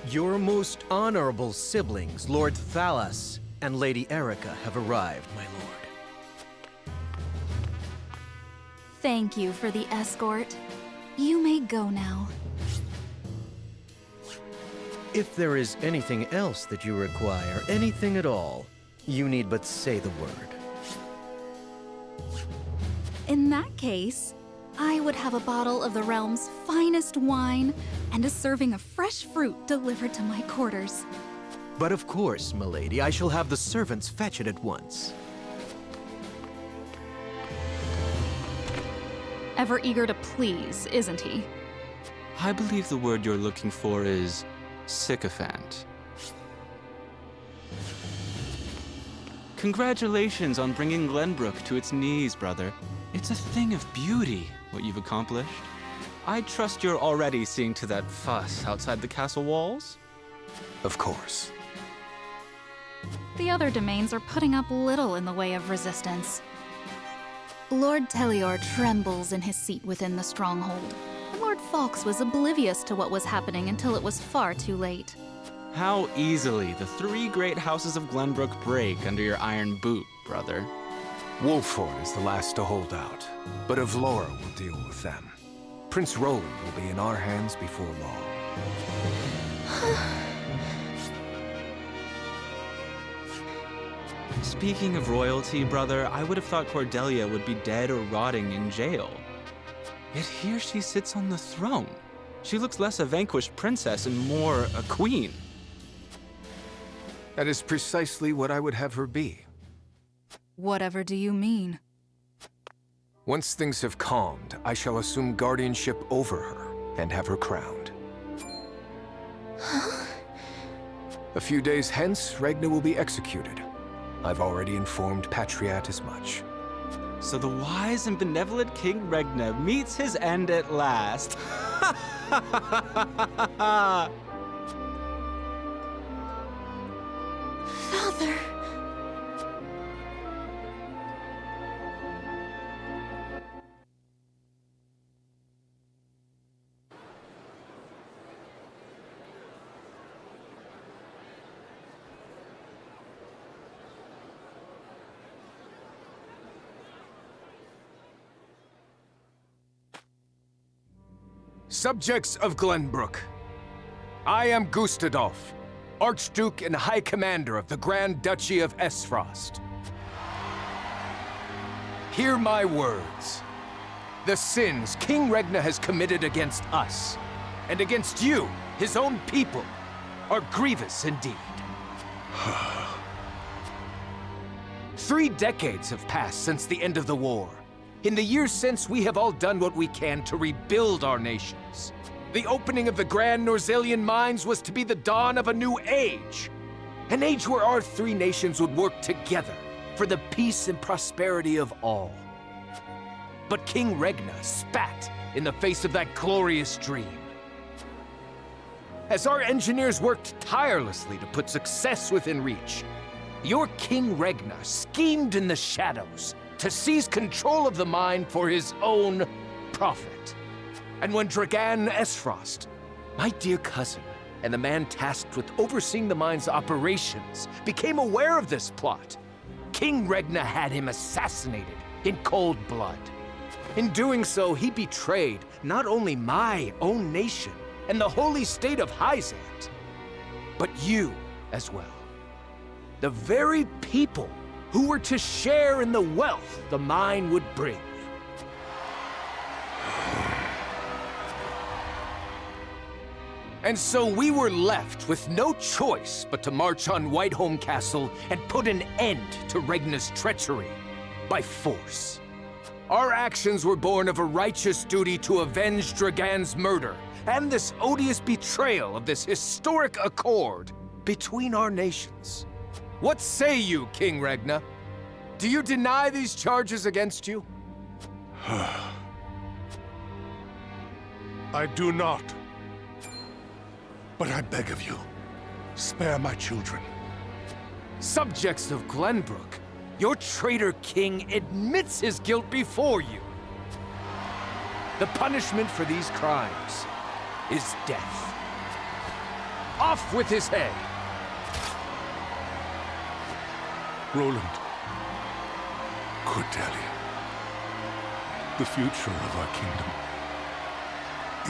Your most honorable siblings, Lord Thalas and Lady Erica, have arrived, my lord. Thank you for the escort. You may go now. If there is anything else that you require, anything at all, you need but say the word. In that case, I would have a bottle of the realm's finest wine and a serving of fresh fruit delivered to my quarters. But of course, milady, I shall have the servants fetch it at once. Ever eager to please, isn't he? I believe the word you're looking for is sycophant. Congratulations on bringing Glenbrook to its knees, brother. It's a thing of beauty, what you've accomplished. I trust you're already seeing to that fuss outside the castle walls? Of course. The other domains are putting up little in the way of resistance. Lord Telior trembles in his seat within the stronghold. Lord Fawkes was oblivious to what was happening until it was far too late. How easily the three great houses of Glenbrook break under your iron boot, brother. Wolford is the last to hold out, but Avlora will deal with them. Prince Roland will be in our hands before long. Speaking of royalty, brother, I would have thought Cordelia would be dead or rotting in jail. Yet here she sits on the throne. She looks less a vanquished princess and more a queen. That is precisely what I would have her be. Whatever do you mean? Once things have calmed, I shall assume guardianship over her and have her crowned. A few days hence, Regna will be executed. I've already informed Patriat as much. So the wise and benevolent King Regna meets his end at last. Father! Subjects of Glenbrook, I am Gustadolf, Archduke and High Commander of the Grand Duchy of Esfrost. Hear my words. The sins King Regna has committed against us, and against you, his own people, are grievous indeed. 3 decades have passed since the end of the war. In the years since, we have all done what we can to rebuild our nations. The opening of the Grand Norzelian mines was to be the dawn of a new age. An age where our 3 nations would work together for the peace and prosperity of all. But King Regna spat in the face of that glorious dream. As our engineers worked tirelessly to put success within reach, your King Regna schemed in the shadows to seize control of the mine for his own profit. And when Dragan Esfrost, my dear cousin, and the man tasked with overseeing the mine's operations, became aware of this plot, King Regna had him assassinated in cold blood. In doing so, he betrayed not only my own nation and the holy state of Hyzant, but you as well. The very people who were to share in the wealth the mine would bring. And so we were left with no choice but to march on Whiteholm Castle and put an end to Regna's treachery by force. Our actions were born of a righteous duty to avenge Dragan's murder and this odious betrayal of this historic accord between our nations. What say you, King Regna? Do you deny these charges against you? I do not. But I beg of you, spare my children. Subjects of Glenbrook, your traitor king admits his guilt before you. The punishment for these crimes is death. Off with his head! Roland. Cordelia. The future of our kingdom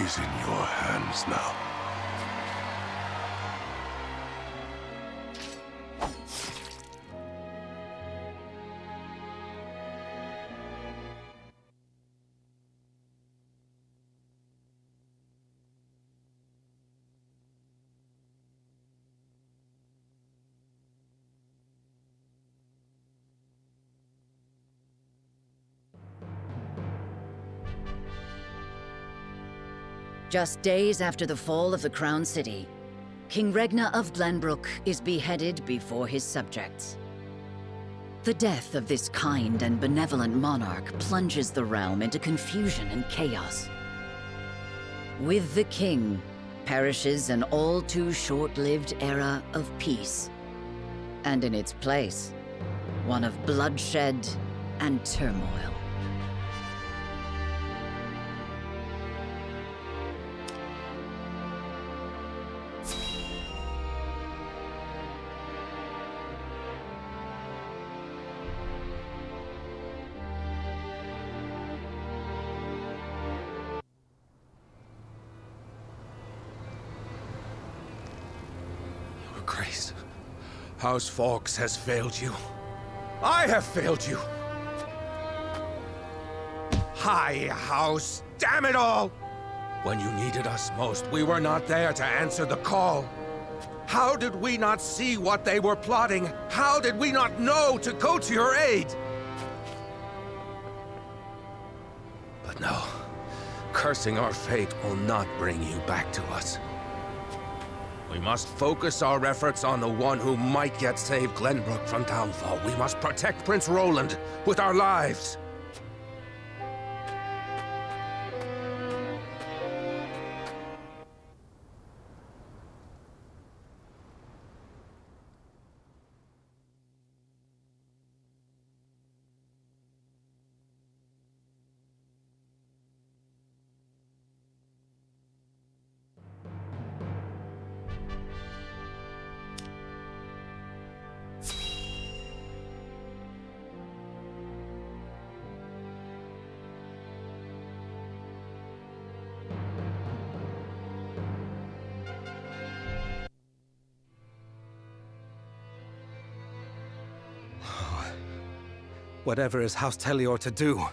is in your hands now. Just days after the fall of the Crown City, King Regna of Glenbrook is beheaded before his subjects. The death of this kind and benevolent monarch plunges the realm into confusion and chaos. With the king perishes an all-too-short-lived era of peace, and in its place, one of bloodshed and turmoil. Grace, House Fawkes has failed you. I have failed you. High House, damn it all! When you needed us most, we were not there to answer the call. How did we not see what they were plotting? How did we not know to go to your aid? But no, cursing our fate will not bring you back to us. We must focus our efforts on the one who might yet save Glenbrook from downfall. We must protect Prince Roland with our lives. Whatever is House Telior to do?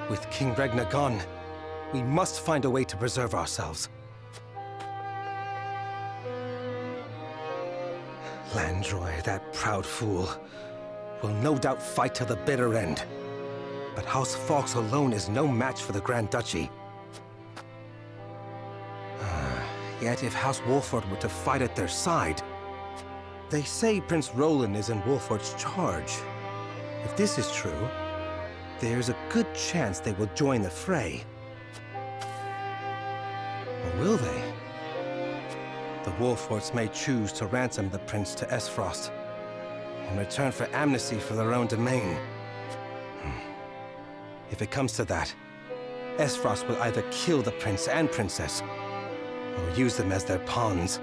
With King Regna gone, we must find a way to preserve ourselves. Landroy, that proud fool, will no doubt fight to the bitter end. But House Fawkes alone is no match for the Grand Duchy. Yet if House Wolford were to fight at their side, they say Prince Roland is in Wolford's charge. If this is true, there's a good chance they will join the fray. Or will they? The Wolfords may choose to ransom the prince to Esfrost in return for amnesty for their own domain. If it comes to that, Esfrost will either kill the prince and princess, or use them as their pawns,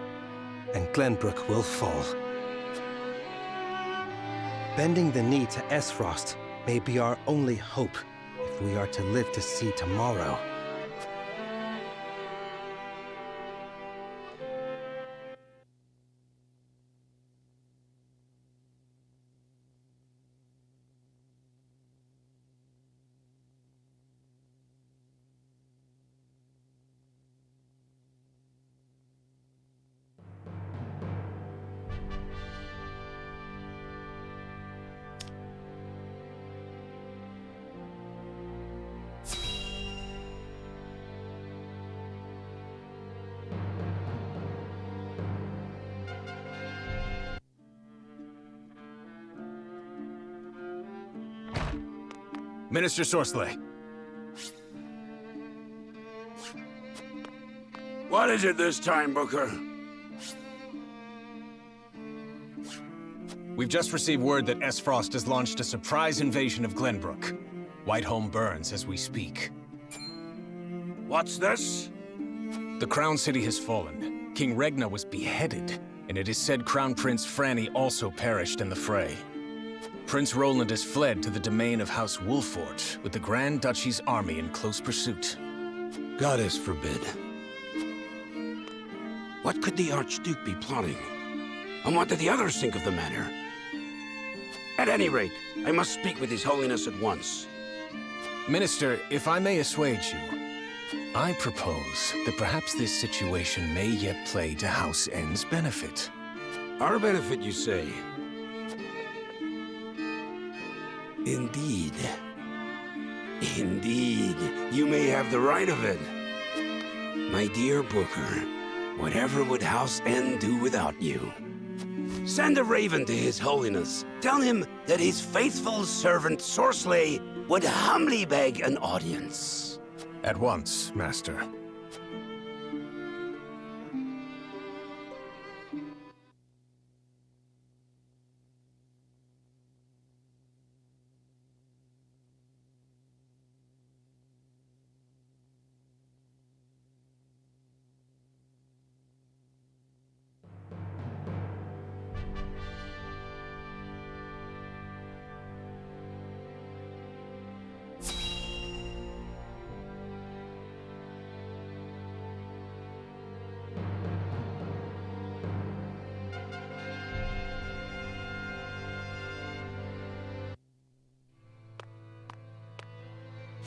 and Glenbrook will fall. Bending the knee to Esfrost may be our only hope if we are to live to see tomorrow. Minister Sorsley. What is it this time, Booker? We've just received word that Esfrost has launched a surprise invasion of Glenbrook. Whiteholm burns as we speak. What's this? The Crown City has fallen. King Regna was beheaded, and it is said Crown Prince Franny also perished in the fray. Prince Roland has fled to the domain of House Wolfort, with the Grand Duchy's army in close pursuit. Goddess forbid. What could the Archduke be plotting? And what did the others think of the matter? At any rate, I must speak with His Holiness at once. Minister, if I may assuage you, I propose that perhaps this situation may yet play to House N's benefit. Our benefit, you say? Indeed. Indeed, you may have the right of it. My dear Booker, whatever would House N do without you? Send a raven to His Holiness. Tell him that his faithful servant Sorsley would humbly beg an audience. At once, Master.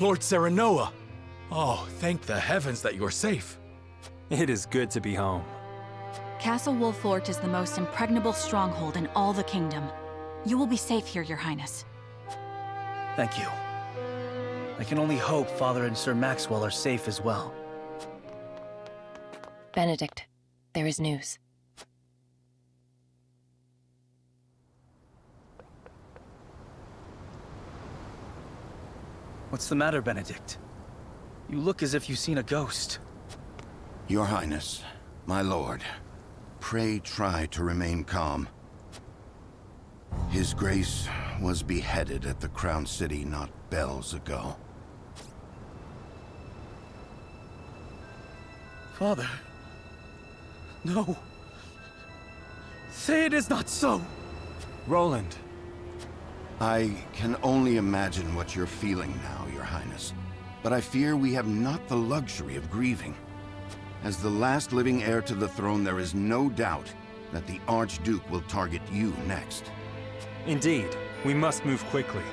Lord Serenoa! Oh, thank the heavens that you're safe. It is good to be home. Castle Wolfort is the most impregnable stronghold in all the kingdom. You will be safe here, Your Highness. Thank you. I can only hope Father and Sir Maxwell are safe as well. Benedict, there is news. What's the matter, Benedict? You look as if you've seen a ghost. Your Highness, my lord, pray try to remain calm. His Grace was beheaded at the Crown City not bells ago. Father. No. Say it is not so. Roland. I can only imagine what you're feeling now, Your Highness. But I fear we have not the luxury of grieving. As the last living heir to the throne, there is no doubt that the Archduke will target you next. Indeed, we must move quickly.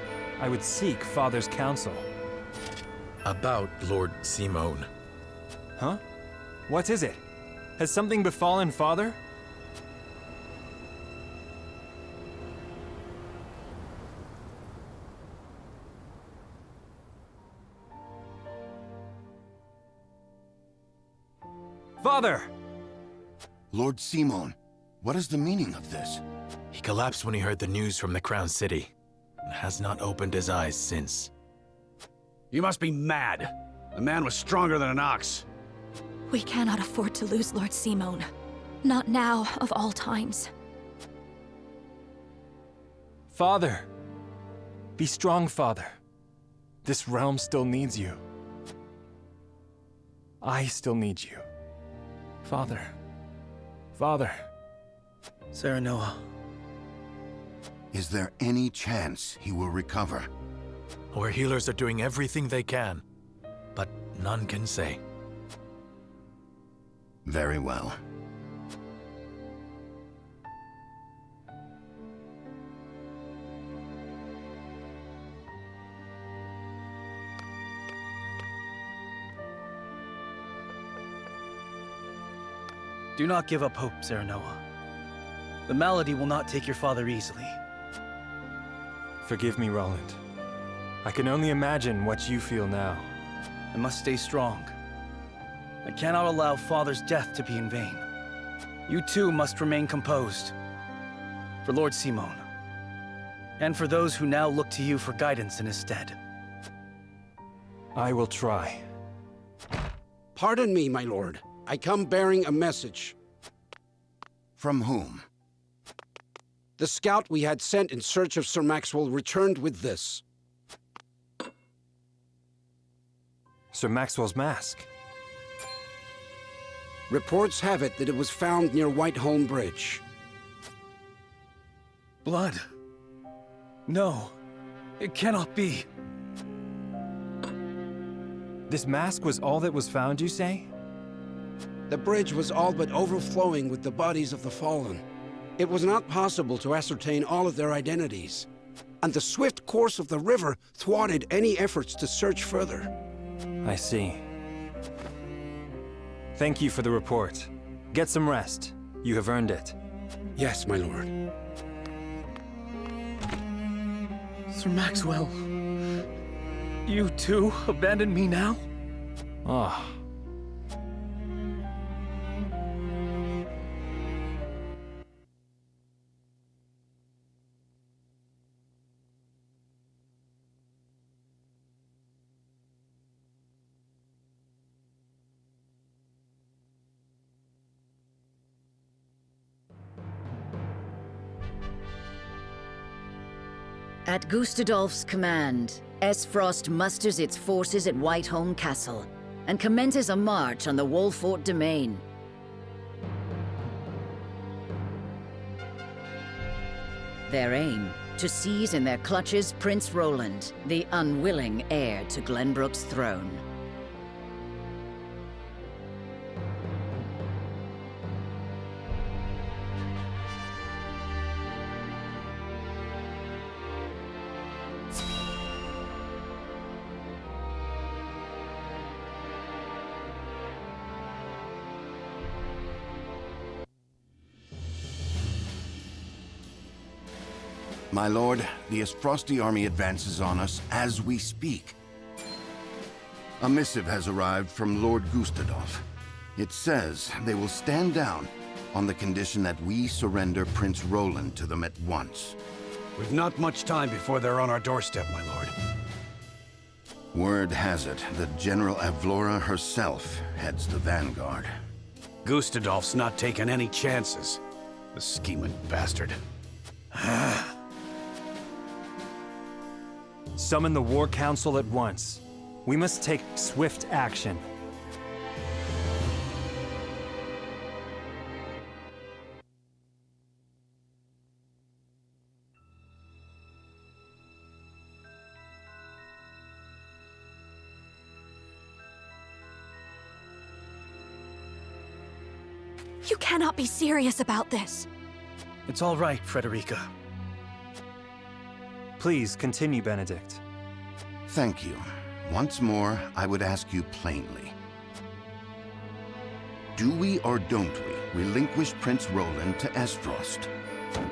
I would seek Father's counsel. About Lord Simone. Huh? What is it? Has something befallen Father? Father! Lord Simone, what is the meaning of this? He collapsed when he heard the news from the Crown City, and has not opened his eyes since. You must be mad. The man was stronger than an ox. We cannot afford to lose Lord Simone. Not now, of all times. Father! Be strong, Father. This realm still needs you. I still need you. Father. Father. Serenoa. Is there any chance he will recover? Our healers are doing everything they can, but none can say. Very well. Do not give up hope, Serenoa. The malady will not take your father easily. Forgive me, Roland. I can only imagine what you feel now. I must stay strong. I cannot allow Father's death to be in vain. You too must remain composed. For Lord Simone. And for those who now look to you for guidance in his stead. I will try. Pardon me, my lord. I come bearing a message. From whom? The scout we had sent in search of Sir Maxwell returned with this. Sir Maxwell's mask. Reports have it that it was found near Whiteholm Bridge. Blood. No. It cannot be. This mask was all that was found, you say? The bridge was all but overflowing with the bodies of the fallen. It was not possible to ascertain all of their identities, and the swift course of the river thwarted any efforts to search further. I see. Thank you for the report. Get some rest. You have earned it. Yes, my lord. Sir Maxwell, you too abandon me now? Ah. At Gustadolf's command, Esfrost musters its forces at Whiteholm Castle and commences a march on the Wolfort domain. Their aim, to seize in their clutches Prince Roland, the unwilling heir to Glenbrook's throne. My lord, the Esfrosti army advances on us as we speak. A missive has arrived from Lord Gustadolf. It says they will stand down on the condition that we surrender Prince Roland to them at once. We've not much time before they're on our doorstep, my lord. Word has it that General Avlora herself heads the vanguard. Gustadolf's not taking any chances. The scheming bastard. Summon the War Council at once. We must take swift action. You cannot be serious about this. It's all right, Frederica. Please continue, Benedict. Thank you. Once more, I would ask you plainly. Do we or don't we relinquish Prince Roland to Esfrost?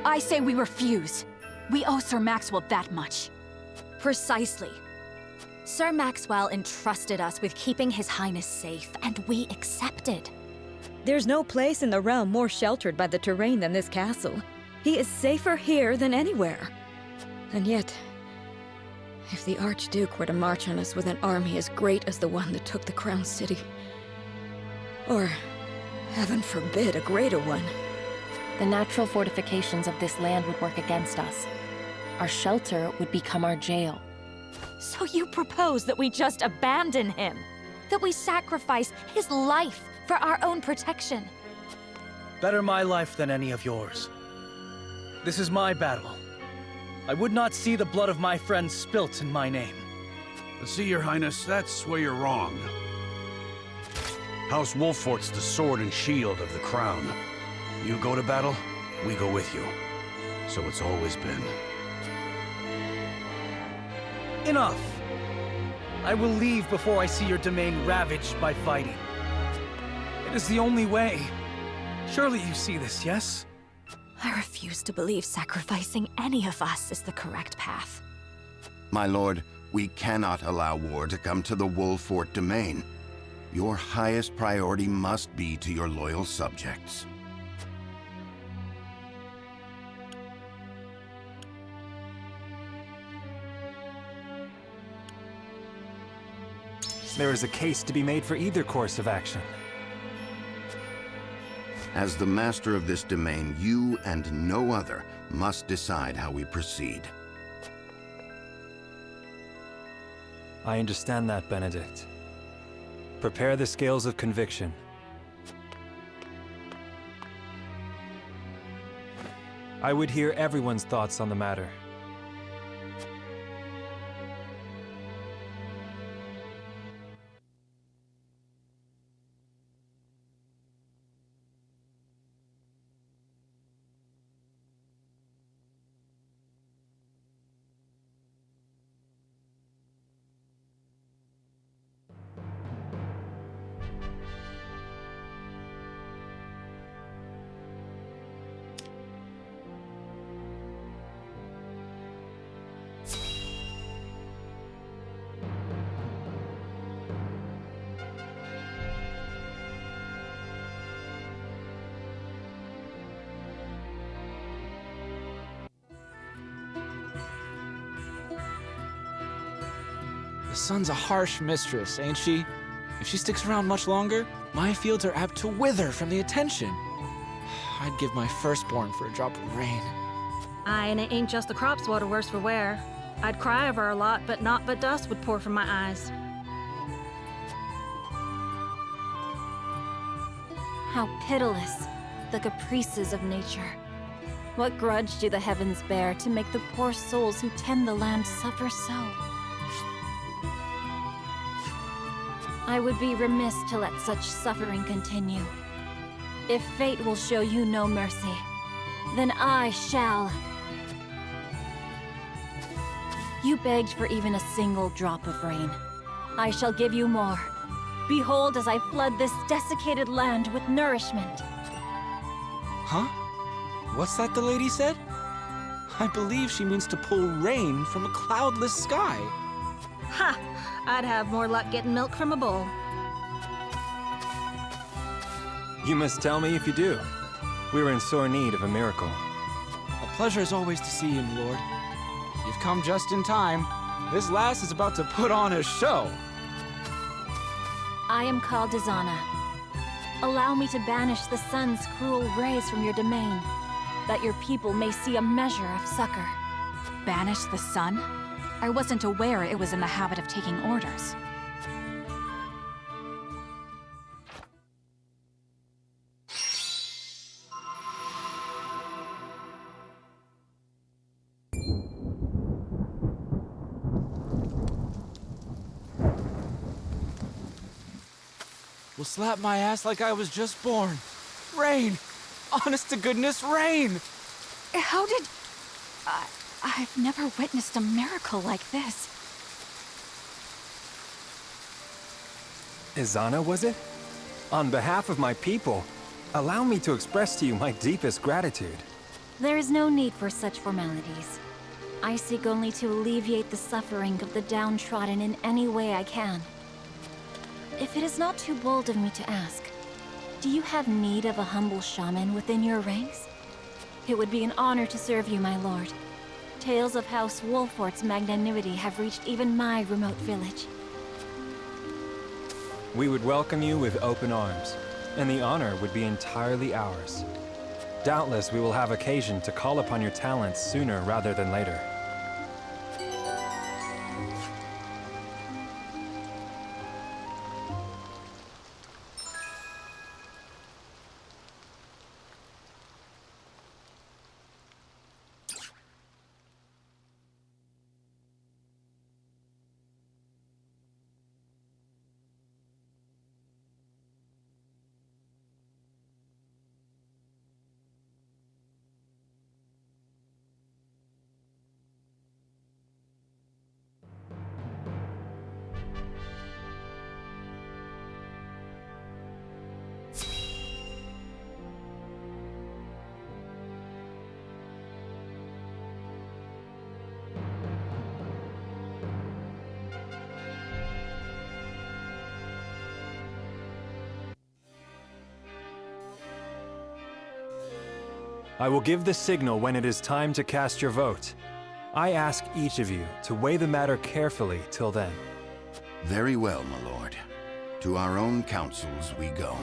I say we refuse. We owe Sir Maxwell that much. Precisely. Sir Maxwell entrusted us with keeping His Highness safe, and we accepted. There's no place in the realm more sheltered by the terrain than this castle. He is safer here than anywhere. And yet, if the Archduke were to march on us with an army as great as the one that took the Crown City, or, heaven forbid, a greater one, the natural fortifications of this land would work against us. Our shelter would become our jail. So you propose that we just abandon him? That we sacrifice his life for our own protection? Better my life than any of yours. This is my battle. I would not see the blood of my friends spilt in my name. See, Your Highness, that's where you're wrong. House Wolfort's the sword and shield of the crown. You go to battle, we go with you. So it's always been. Enough! I will leave before I see your domain ravaged by fighting. It is the only way. Surely you see this, yes? I refuse to believe sacrificing any of us is the correct path. My lord, we cannot allow war to come to the Wolfort domain. Your highest priority must be to your loyal subjects. There is a case to be made for either course of action. As the master of this domain, you and no other must decide how we proceed. I understand that, Benedict. Prepare the scales of conviction. I would hear everyone's thoughts on the matter. The sun's a harsh mistress, ain't she? If she sticks around much longer, my fields are apt to wither from the attention. I'd give my firstborn for a drop of rain. Aye, and it ain't just the crops what are worse for wear. I'd cry over her a lot, but naught but dust would pour from my eyes. How pitiless, the caprices of nature. What grudge do the heavens bear to make the poor souls who tend the land suffer so? I would be remiss to let such suffering continue. If fate will show you no mercy, then I shall. You begged for even a single drop of rain. I shall give you more. Behold as I flood this desiccated land with nourishment. Huh? What's that the lady said? I believe she means to pull rain from a cloudless sky. Ha! I'd have more luck getting milk from a bull. You must tell me if you do. We're in sore need of a miracle. A pleasure as always to see you, Lord. You've come just in time. This lass is about to put on a show. I am called Dizana. Allow me to banish the sun's cruel rays from your domain, that your people may see a measure of succor. Banish the sun? I wasn't aware it was in the habit of taking orders. Will slap my ass like I was just born. Rain! Honest to goodness, rain! How did... I've never witnessed a miracle like this. Izana, was it? On behalf of my people, allow me to express to you my deepest gratitude. There is no need for such formalities. I seek only to alleviate the suffering of the downtrodden in any way I can. If it is not too bold of me to ask, do you have need of a humble shaman within your ranks? It would be an honor to serve you, my lord. Tales of House Wolfort's magnanimity have reached even my remote village. We would welcome you with open arms, and the honor would be entirely ours. Doubtless we will have occasion to call upon your talents sooner rather than later. I will give the signal when it is time to cast your vote. I ask each of you to weigh the matter carefully till then. Very well, my lord. To our own councils we go.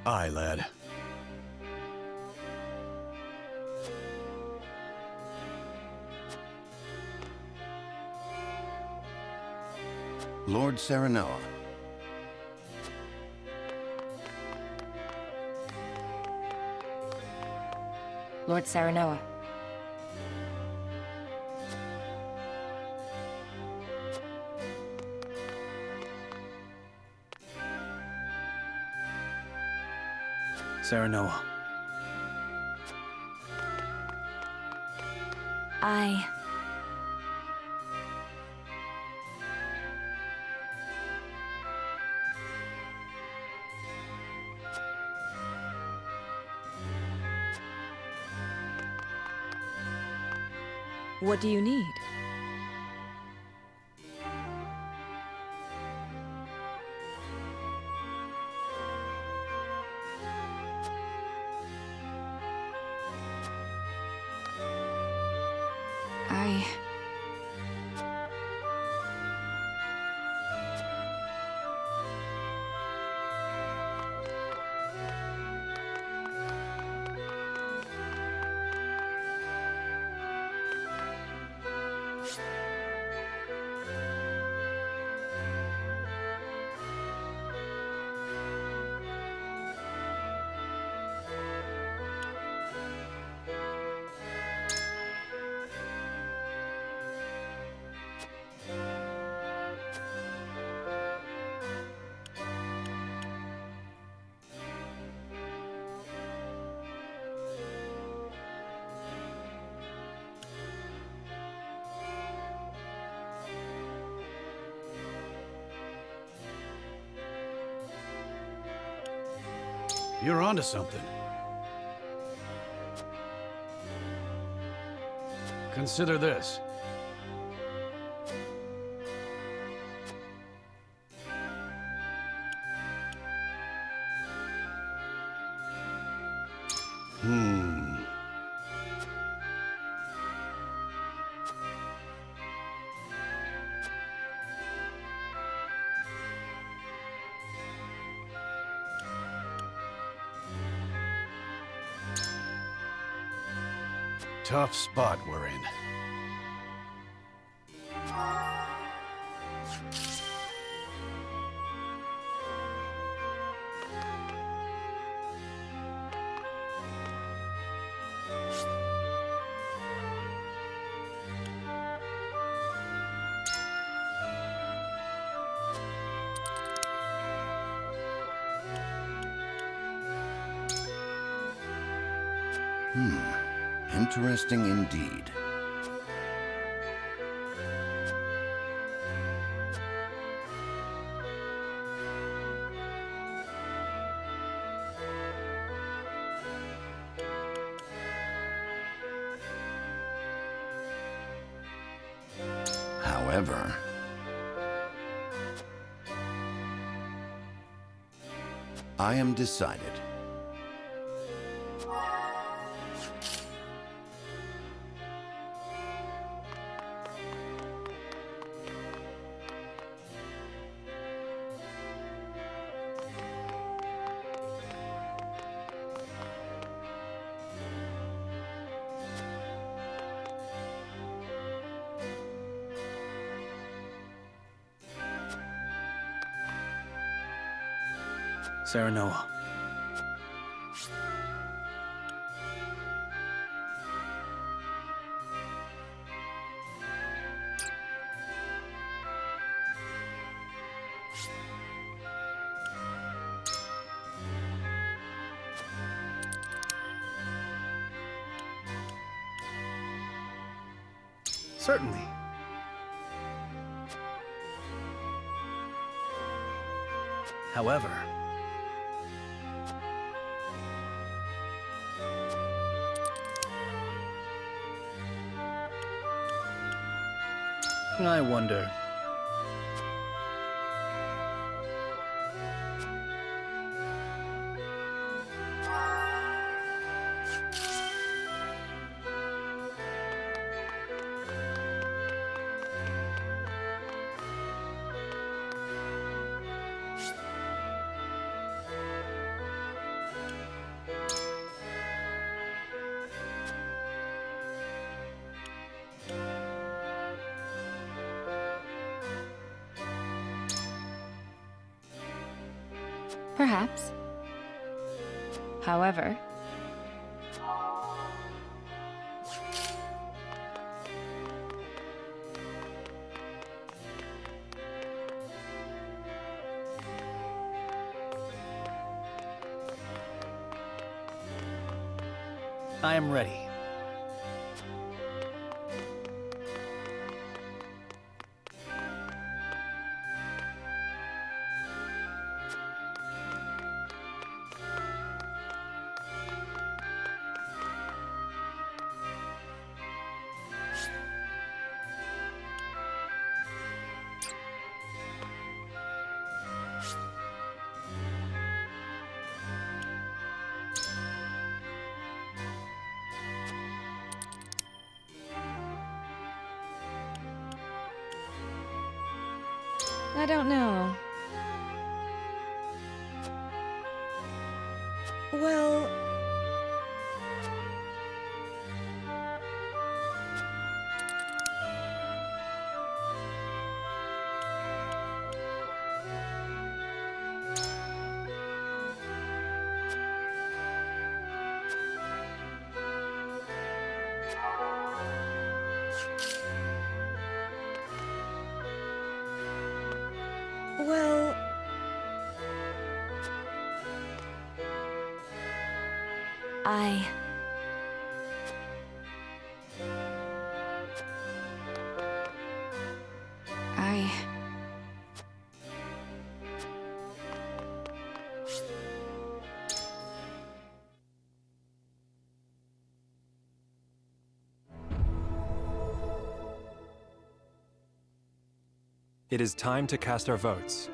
Aye, lad. Lord Serenoa. Lord Serenoa. Serenoa. I... What do you need? I... You're onto something. Consider this. Tough spot we're in. Interesting indeed. However, I am decided. Serenoa. Certainly. However, I wonder. Perhaps. However, I am ready. I don't know. Well... Well... It is time to cast our votes.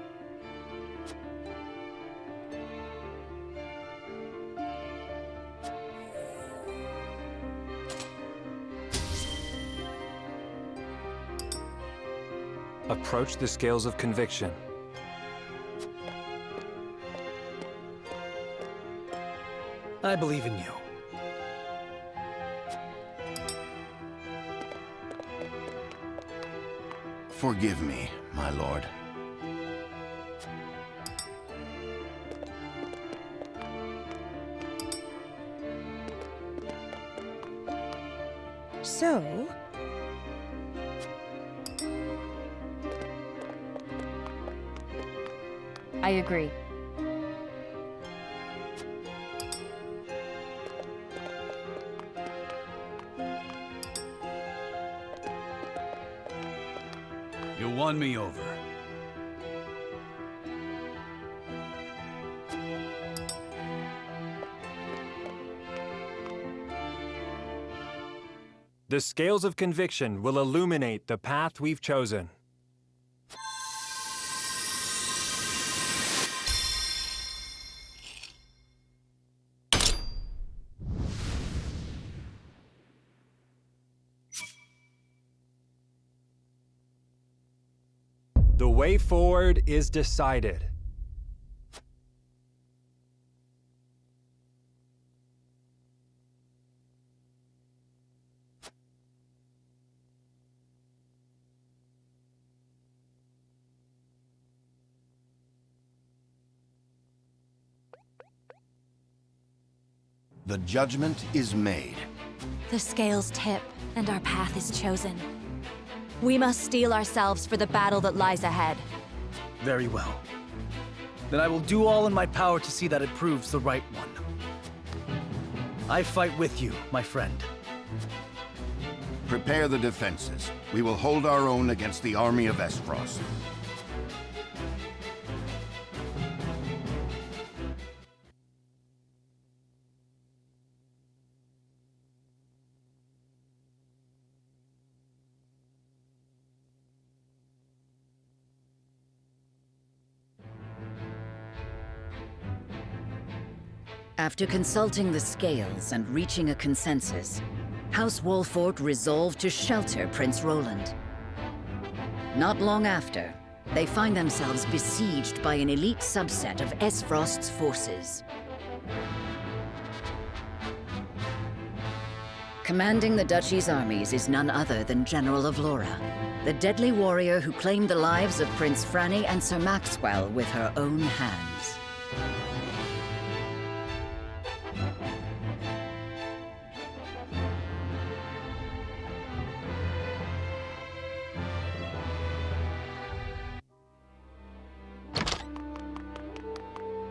Approach the scales of conviction. I believe in you. Forgive me, my lord. So... I agree. You won me over. The scales of conviction will illuminate the path we've chosen. The way forward is decided. The judgment is made. The scales tip, and our path is chosen. We must steel ourselves for the battle that lies ahead. Very well. Then I will do all in my power to see that it proves the right one. I fight with you, my friend. Prepare the defenses. We will hold our own against the army of Esfrost. After consulting the scales and reaching a consensus, House Wolfort resolved to shelter Prince Roland. Not long after, they find themselves besieged by an elite subset of Esfrost's forces. Commanding the Duchy's armies is none other than General of Laura, the deadly warrior who claimed the lives of Prince Franny and Sir Maxwell with her own hands.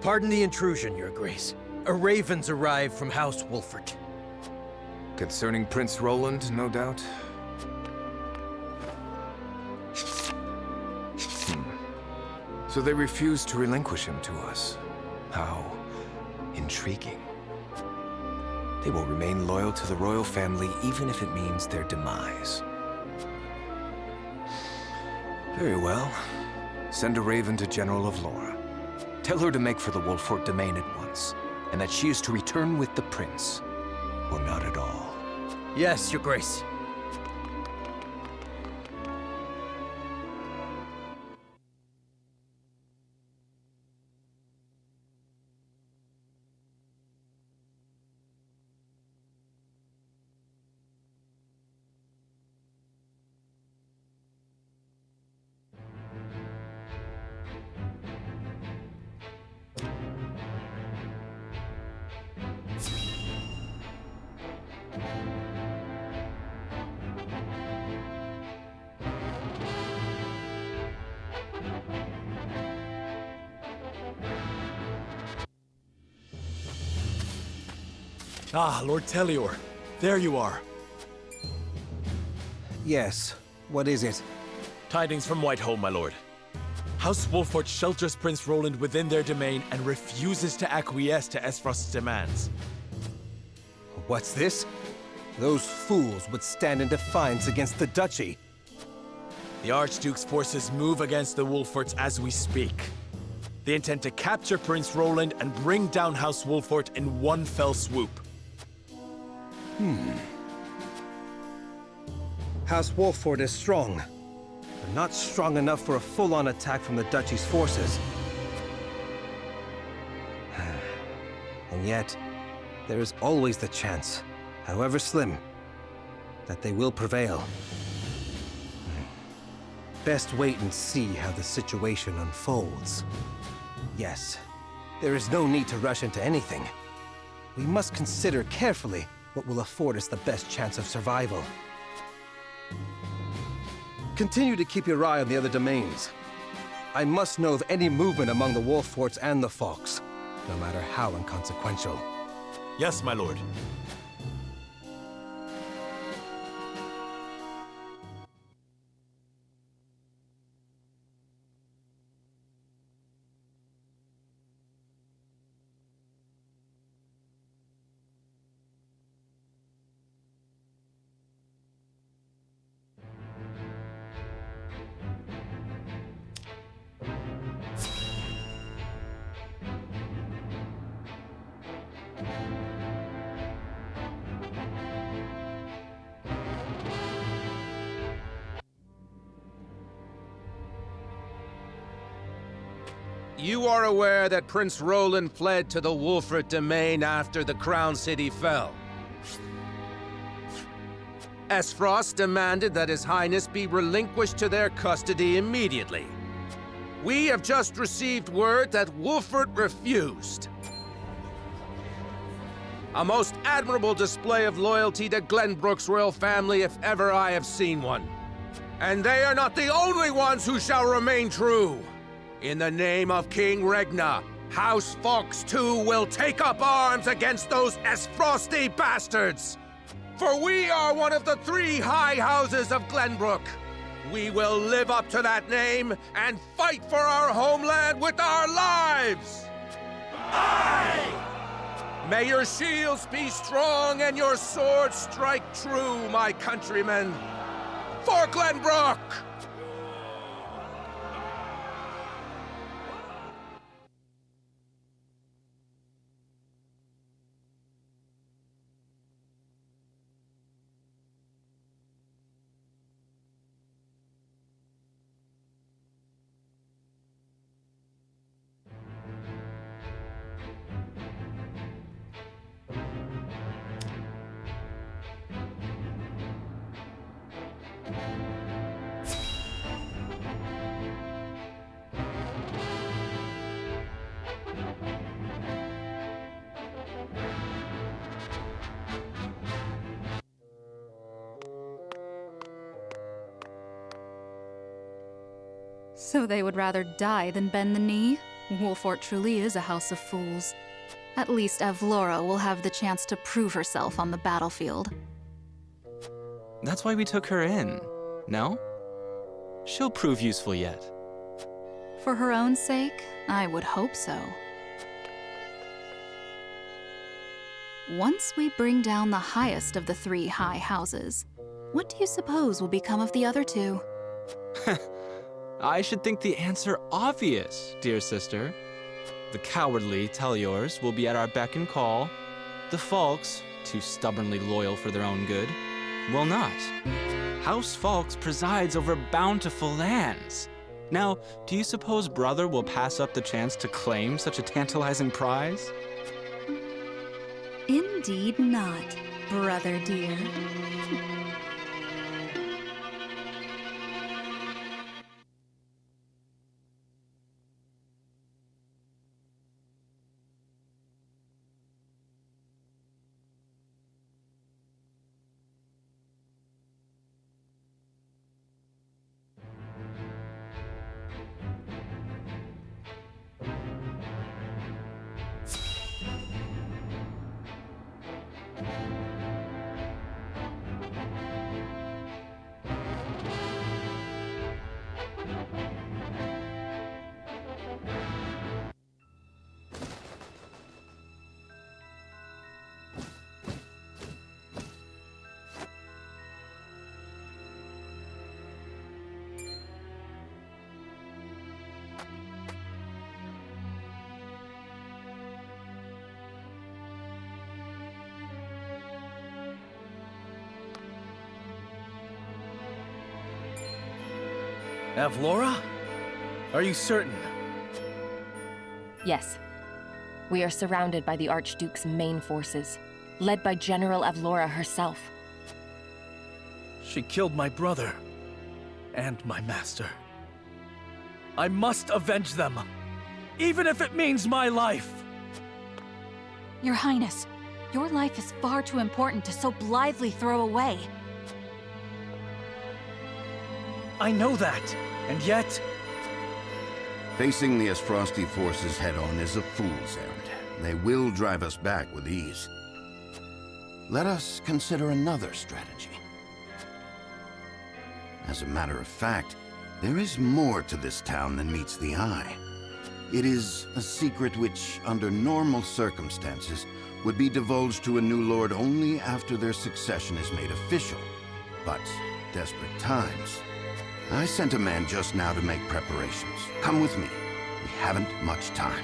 Pardon the intrusion, Your Grace. A raven's arrived from House Wolford. Concerning Prince Roland, no doubt? So they refused to relinquish him to us. How intriguing. They will remain loyal to the royal family even if it means their demise. Very well. Send a raven to General of Laura. Tell her to make for the Wolfort domain at once, and that she is to return with the prince, or not at all. Yes, Your Grace. Ah, Lord Telior. There you are. Yes. What is it? Tidings from Whitehall, my lord. House Wolfort shelters Prince Roland within their domain and refuses to acquiesce to Esfrost's demands. What's this? Those fools would stand in defiance against the duchy. The Archduke's forces move against the Wolforts as we speak. They intend to capture Prince Roland and bring down House Wolfort in one fell swoop. House Wolfort is strong, but not strong enough for a full-on attack from the duchy's forces. And yet, there is always the chance, however slim, that they will prevail. Best wait and see how the situation unfolds. Yes, there is no need to rush into anything. We must consider carefully what will afford us the best chance of survival. Continue to keep your eye on the other domains. I must know of any movement among the Wolforts and the Fox, no matter how inconsequential. Yes, my lord. You are aware that Prince Roland fled to the Wolfort domain after the Crown City fell. Esfrost demanded that His Highness be relinquished to their custody immediately. We have just received word that Wolfort refused. A most admirable display of loyalty to Glenbrook's royal family if ever I have seen one. And they are not the only ones who shall remain true. In the name of King Regna, House Fox too will take up arms against those Esfrosty bastards! For we are one of the 3 high houses of Glenbrook. We will live up to that name and fight for our homeland with our lives! Aye! May your shields be strong and your swords strike true, my countrymen! For Glenbrook! So they would rather die than bend the knee? Wolfort truly is a house of fools. At least Avlora will have the chance to prove herself on the battlefield. That's why we took her in, no? She'll prove useful yet. For her own sake, I would hope so. Once we bring down the highest of the 3 high houses, what do you suppose will become of the other 2? I should think the answer obvious, dear sister. The cowardly Teliors will be at our beck and call. The Falks, too stubbornly loyal for their own good, will not. House Falks presides over bountiful lands. Now, do you suppose Brother will pass up the chance to claim such a tantalizing prize? Indeed not, brother dear. Avlora? Are you certain? Yes. We are surrounded by the Archduke's main forces, led by General Avlora herself. She killed my brother. And my master. I must avenge them. Even if it means my life. Your Highness, your life is far too important to so blithely throw away. I know that, and yet... Facing the Asfrosti forces head-on is a fool's errand. They will drive us back with ease. Let us consider another strategy. As a matter of fact, there is more to this town than meets the eye. It is a secret which, under normal circumstances, would be divulged to a new lord only after their succession is made official. But desperate times... I sent a man just now to make preparations. Come with me. We haven't much time.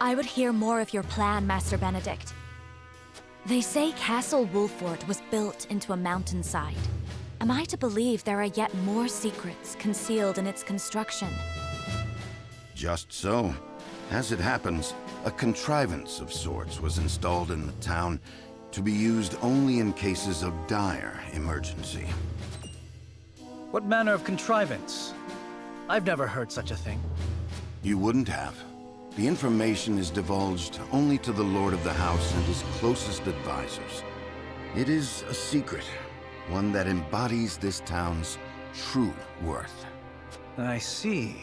I would hear more of your plan, Master Benedict. They say Castle Wolfort was built into a mountainside. Am I to believe there are yet more secrets concealed in its construction? Just so. As it happens, a contrivance of sorts was installed in the town to be used only in cases of dire emergency. What manner of contrivance? I've never heard such a thing. You wouldn't have. The information is divulged only to the Lord of the House and his closest advisors. It is a secret, one that embodies this town's true worth. I see.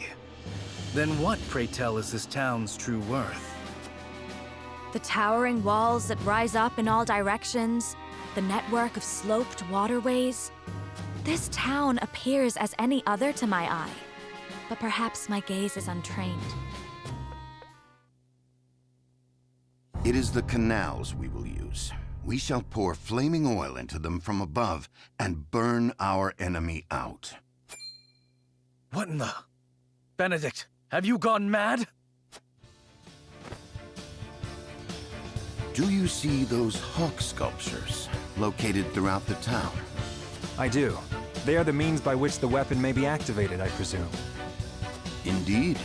Then what, pray tell, is this town's true worth? The towering walls that rise up in all directions, the network of sloped waterways. This town appears as any other to my eye, but perhaps my gaze is untrained. It is the canals we will use. We shall pour flaming oil into them from above and burn our enemy out. What in the... Benedict, have you gone mad? Do you see those hawk sculptures located throughout the town? I do. They are the means by which the weapon may be activated, I presume. Indeed.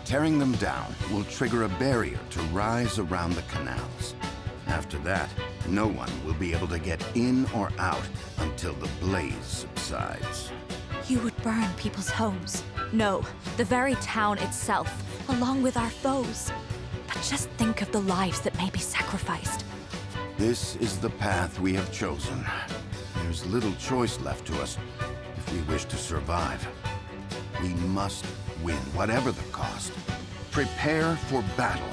Tearing them down will trigger a barrier to rise around the canals. After that, no one will be able to get in or out until the blaze subsides. You would burn people's homes. No, the very town itself, along with our foes. But just think of the lives that may be sacrificed. This is the path we have chosen. There's little choice left to us if we wish to survive. We must win, whatever the cost. Prepare for battle.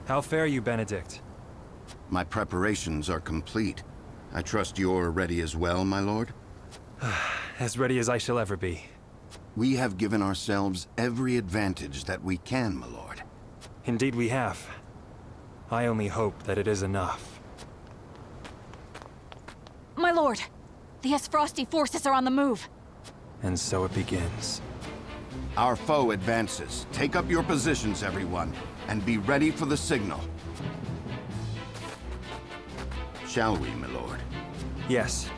How fare you, Benedict? My preparations are complete. I trust you're ready as well, my lord? As ready as I shall ever be. We have given ourselves every advantage that we can, my lord. Indeed we have. I only hope that it is enough. My lord, the Esfrosti forces are on the move. And so it begins. Our foe advances. Take up your positions, everyone, and be ready for the signal. Shall we, my lord? Yes.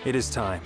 It is time.